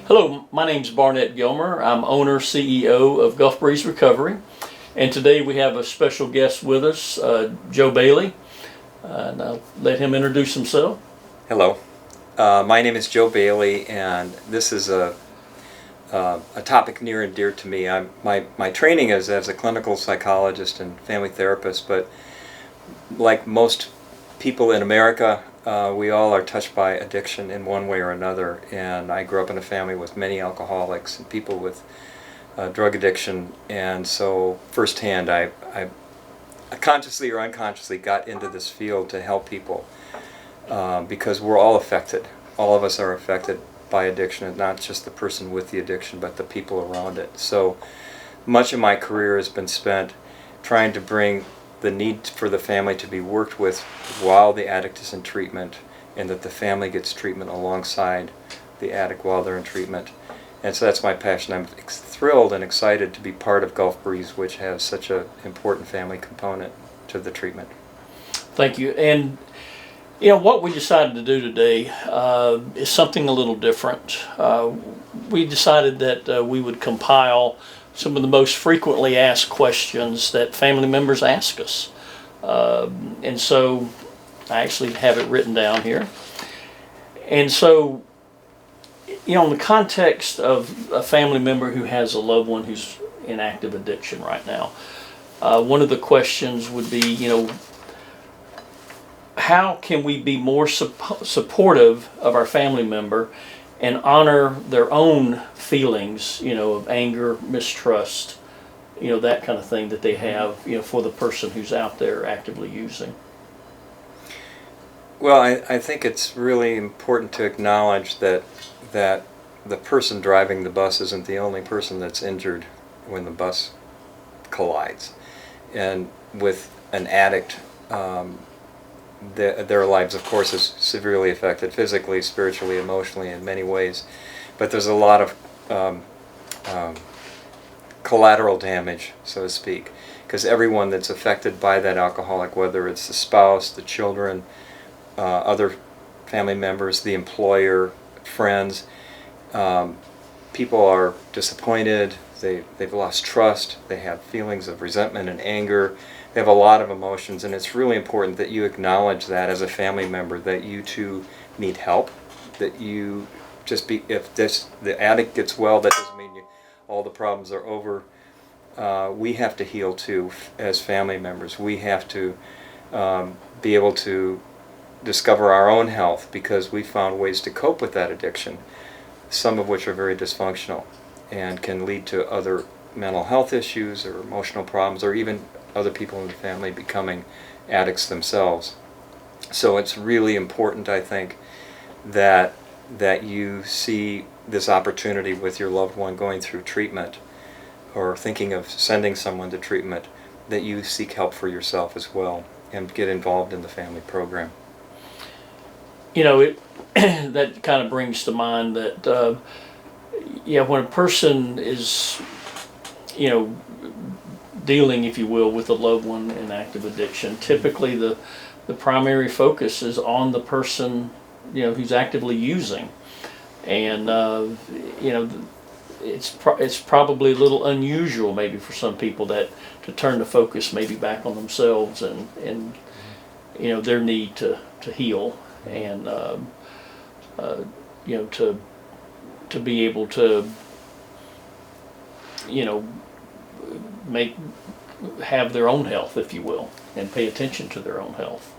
Hello, my name's Barnett Gilmer. I'm owner, CEO of Gulf Breeze Recovery. And today we have a special guest with us, Joe Bailey. And I'll let him introduce himself. Hello, my name is Joe Bailey, and this is a topic near and dear to me. My training is as a clinical psychologist and family therapist, but like most people in America, we all are touched by addiction in one way or another. And I grew up in a family with many alcoholics and people with drug addiction, and so firsthand I consciously or unconsciously got into this field to help people because we're all affected. All of us are affected by addiction, and not just the person with the addiction, but the people around it. So much of my career has been spent trying to bring the need for the family to be worked with while the addict is in treatment, and that the family gets treatment alongside the addict while they're in treatment. And so that's my passion. I'm thrilled and excited to be part of Gulf Breeze, which has such an important family component to the treatment. Thank you. And what we decided to do today is something a little different. We decided that we would compile some of the most frequently asked questions that family members ask us. And so I actually have it written down here. And so, in the context of a family member who has a loved one who's in active addiction right now, one of the questions would be, how can we be more supportive of our family member and honor their own feelings, of anger, mistrust, that kind of thing that they have, for the person who's out there actively using? Well, I think it's really important to acknowledge that the person driving the bus isn't the only person that's injured when the bus collides. And with an addict, their lives, of course, is severely affected physically, spiritually, emotionally, in many ways. But there's a lot of collateral damage, so to speak, because everyone that's affected by that alcoholic, whether it's the spouse, the children, other family members, the employer, friends, people are disappointed, they've lost trust, they have feelings of resentment and anger, they have a lot of emotions, and it's really important that you acknowledge that as a family member, that you too need help, that you if the addict gets well, that doesn't mean all the problems are over. We have to heal too as family members. We have to be able to discover our own health, because we found ways to cope with that addiction, some of which are very dysfunctional and can lead to other mental health issues or emotional problems, or even other people in the family becoming addicts themselves. So it's really important, I think, that you see this opportunity with your loved one going through treatment or thinking of sending someone to treatment, that you seek help for yourself as well and get involved in the family program. That kind of brings to mind that, when a person is, dealing, if you will, with a loved one in active addiction, typically the primary focus is on the person, who's actively using. And, it's probably a little unusual maybe for some people to turn the focus maybe back on themselves and their need to heal, and to be able to have their own health, if you will, and pay attention to their own health.